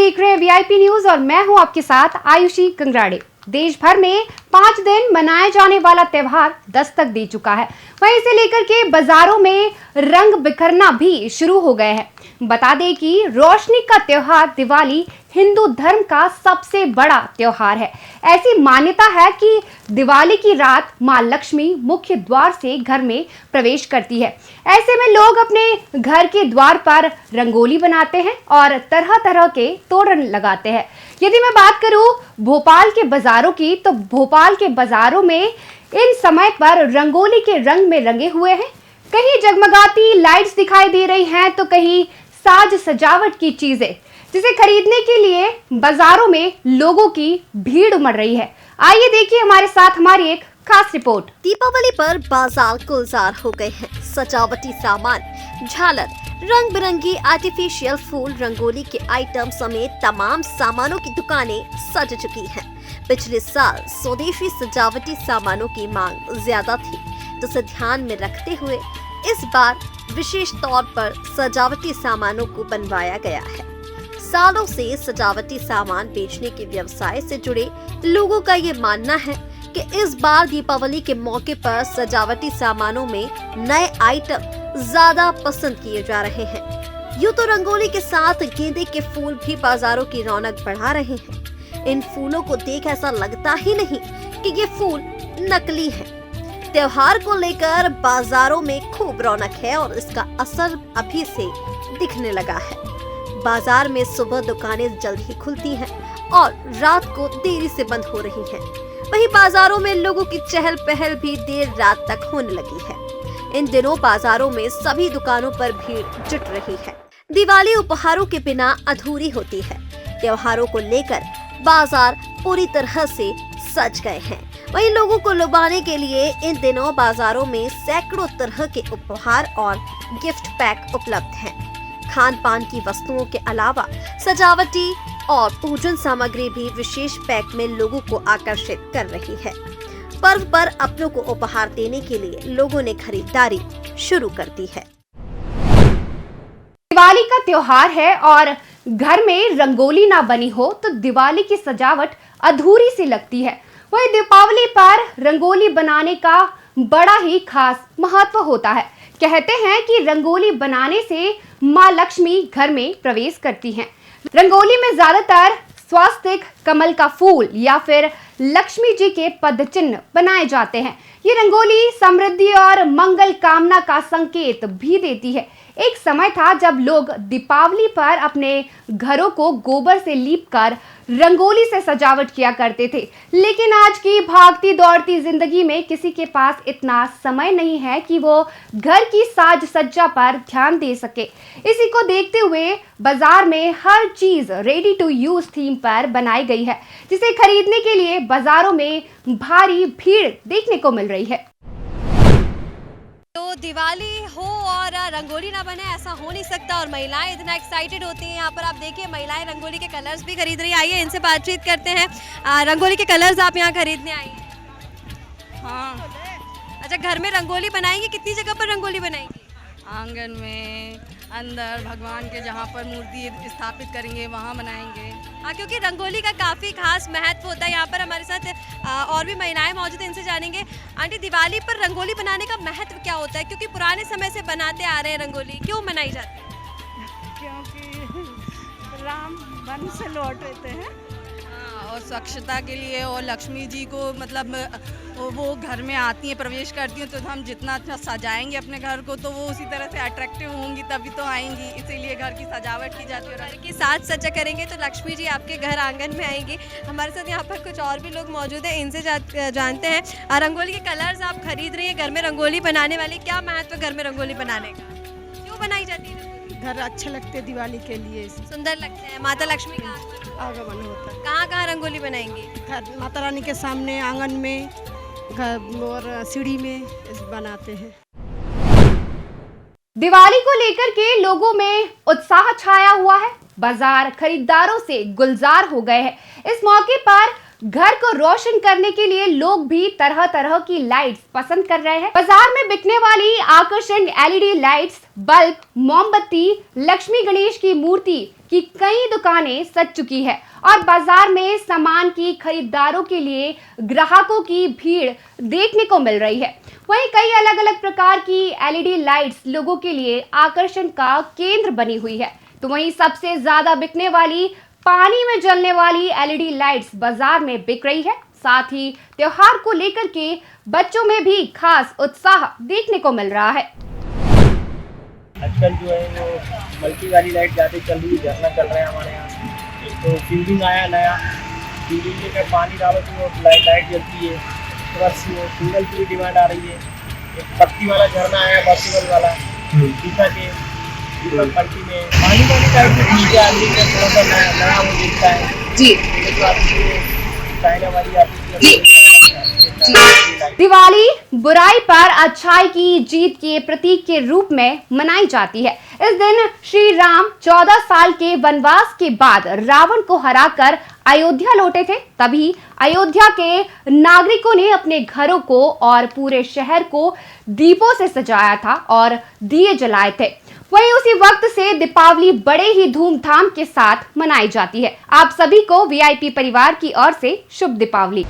देख रहे हैं वीआईपी न्यूज और मैं हूं आपके साथ आयुषी कंगराड़े। देश भर में 5 दिन मनाए जाने वाला त्योहार दस्तक दे चुका है। वहीं इसे लेकर के बाजारों में रंग बिखरना भी शुरू हो गए हैं। बता दें कि रोशनी का त्योहार दिवाली हिंदू धर्म का सबसे बड़ा त्योहार है। ऐसी मान्यता है कि दिवाली की रात मां लक्ष्मी मुख्य द्वार से घर में प्रवेश करती है। ऐसे में लोग अपने घर के द्वार पर रंगोली बनाते हैं और तरह तरह के तोरण लगाते हैं। यदि मैं बात करूं भोपाल के बाजारों की, तो भोपाल के बाजारों में इन समय पर रंगोली के रंग में रंगे हुए हैं। कहीं जगमगाती लाइट्स दिखाई दे रही हैं, तो कहीं साज सजावट की चीजें, जिसे खरीदने के लिए बाजारों में लोगों की भीड़ उमड़ रही है। आइए देखिए हमारे साथ हमारी एक खास रिपोर्ट। दीपावली पर बाजार गुलजार हो गए हैं। सजावटी सामान, झालर, रंग बिरंगी आर्टिफिशियल फूल, रंगोली के आइटम समेत तमाम सामानों की दुकानें सज चुकी हैं। पिछले साल स्वदेशी सजावटी सामानों की मांग ज्यादा थी, जिसे ध्यान में रखते हुए इस बार विशेष तौर पर सजावटी सामानों को बनवाया गया है। सालों से सजावटी सामान बेचने के व्यवसाय से जुड़े लोगों का ये मानना है कि इस बार दीपावली के मौके पर सजावटी सामानों में नए आइटम ज्यादा पसंद किए जा रहे हैं। यूं तो रंगोली के साथ गेंदे के फूल भी बाजारों की रौनक बढ़ा रहे हैं। इन फूलों को देख ऐसा लगता ही नहीं कि ये फूल नकली हैं। त्योहार को लेकर बाजारों में खूब रौनक है और इसका असर अभी से दिखने लगा है। बाजार में सुबह दुकानें जल्द ही खुलती हैं और रात को देरी से बंद हो रही हैं। वहीं बाजारों में लोगों की चहल पहल भी देर रात तक होने लगी है। इन दिनों बाजारों में सभी दुकानों पर भीड़ जुट रही है। दिवाली उपहारों के बिना अधूरी होती है। त्योहारों को लेकर बाजार पूरी तरह से सज गए हैं। वहीं लोगों को लुभाने के लिए इन दिनों बाजारों में सैकड़ों तरह के उपहार और गिफ्ट पैक उपलब्ध हैं। खान पान की वस्तुओं के अलावा सजावटी और पूजन सामग्री भी विशेष पैक में लोगों को आकर्षित कर रही है। पर्व पर अपनों को उपहार देने के लिए लोगों ने खरीदारी शुरू कर दी है। दिवाली का त्योहार है और घर में रंगोली ना बनी हो तो दिवाली की सजावट अधूरी सी लगती है। वही दीपावली पर रंगोली बनाने का बड़ा ही खास महत्व होता है। कहते हैं कि रंगोली बनाने से मां लक्ष्मी घर में प्रवेश करती हैं। रंगोली में ज्यादातर स्वास्तिक, कमल का फूल या फिर लक्ष्मी जी के पद चिन्ह बनाए जाते हैं। ये रंगोली समृद्धि और मंगल कामना का संकेत भी देती है। एक समय था जब लोग दीपावली पर अपने घरों को गोबर से लीपकर रंगोली से सजावट किया करते थे, लेकिन आज की भागती दौड़ती जिंदगी में किसी के पास इतना समय नहीं है कि वो घर की साज सज्जा पर ध्यान दे सके। इसी को देखते हुए बाजार में हर चीज रेडी टू यूज थीम पर बनाई गई है, जिसे खरीदने के लिए बाजारों में भारी भीड़ देखने को मिल रही है। तो दिवाली हो और रंगोली ना बने ऐसा हो नहीं सकता और महिलाएं इतना एक्साइटेड होती हैं। यहाँ पर आप देखिए महिलाएं रंगोली के कलर्स भी खरीद रही हैं। आइए इनसे बातचीत करते हैं। रंगोली के कलर्स आप यहाँ खरीदने आई हैं? हाँ। अच्छा, घर में रंगोली बनाएंगी? कितनी जगह पर रंगोली बनाएंगी? आंगन में, अंदर भगवान के जहाँ पर मूर्ति स्थापित करेंगे वहाँ बनाएंगे। हाँ, क्योंकि रंगोली का काफ़ी खास महत्व होता है। यहाँ पर हमारे साथ और भी महिलाएं मौजूद हैं, इनसे जानेंगे। आंटी, दिवाली पर रंगोली बनाने का महत्व क्या होता है? क्योंकि पुराने समय से बनाते आ रहे हैं रंगोली, क्यों बनाई जाती है? क्योंकि राम वन से लौट रहे हैं। हाँ, और स्वच्छता के लिए और लक्ष्मी जी को मतलब वो घर में आती हैं, प्रवेश करती हैं, तो हम जितना अच्छा सजाएंगे अपने घर को तो वो उसी तरह से अट्रैक्टिव होंगी, तभी तो आएंगी। इसीलिए घर की सजावट की जाती है। घर की साज सज्जा करेंगे तो लक्ष्मी जी आपके घर आंगन में आएंगी। हमारे साथ यहाँ पर कुछ और भी लोग मौजूद हैं, इनसे जानते हैं। रंगोली के कलर्स आप खरीद रही हैं, घर में रंगोली बनाने वाली, क्या महत्व घर में रंगोली बनाने का? क्यों बनाई जाती है? घर अच्छे लगते दिवाली के लिए, सुंदर लगते हैं। माता लक्ष्मी का आगमन होता है। कहाँ कहाँ रंगोली बनाएंगी? घर माता रानी के सामने, आंगन में, घर और सीढ़ी में बनाते हैं। दिवाली को लेकर के लोगों में उत्साह छाया हुआ है। बाजार खरीदारों से गुलजार हो गए हैं। इस मौके पर घर को रोशन करने के लिए लोग भी तरह तरह की लाइट्स पसंद कर रहे हैं। बाजार में बिकने वाली आकर्षक एलईडी लाइट्स, बल्ब, मोमबत्ती, लक्ष्मी गणेश की मूर्ति की कई दुकानें सज चुकी है और बाजार में सामान की खरीदारों के लिए ग्राहकों की भीड़ देखने को मिल रही है। वहीं कई अलग अलग प्रकार की एलईडी लाइट्स लोगों के लिए आकर्षण का केंद्र बनी हुई है। तो वहीं सबसे ज्यादा बिकने वाली पानी में जलने वाली एलईडी लाइट्स बाजार में बिक रही है। साथ ही त्योहार को लेकर के बच्चों में भी खास उत्साह देखने को मिल रहा है। आजकल जो है वो मल्टी वाली लाइट ज़्यादा चल रही है, झरना चल रहा है हमारे यहाँ। तो फील्डिंग आया नया, फील्डिंग में पानी डालो तो वो लाइट जलती है। तो बस सिंगल की डिमांड आ रही है। एक पत्ती वाला झरना आया, पॉसिबल वाला दिखा के पट्टी में पानी वाली लाइट भी ठीक है। आदमी का थोड़ा सा नया वो दिखता है जी चाइना वाली आती है। दिवाली बुराई पर अच्छाई की जीत के प्रतीक के रूप में मनाई जाती है। इस दिन श्री राम 14 साल के वनवास के बाद रावण को हराकर अयोध्या लौटे थे। तभी अयोध्या के नागरिकों ने अपने घरों को और पूरे शहर को दीपों से सजाया था और दिए जलाए थे। वहीं उसी वक्त से दीपावली बड़े ही धूमधाम के साथ मनाई जाती है। आप सभी को वीआईपी परिवार की ओर से शुभ दीपावली।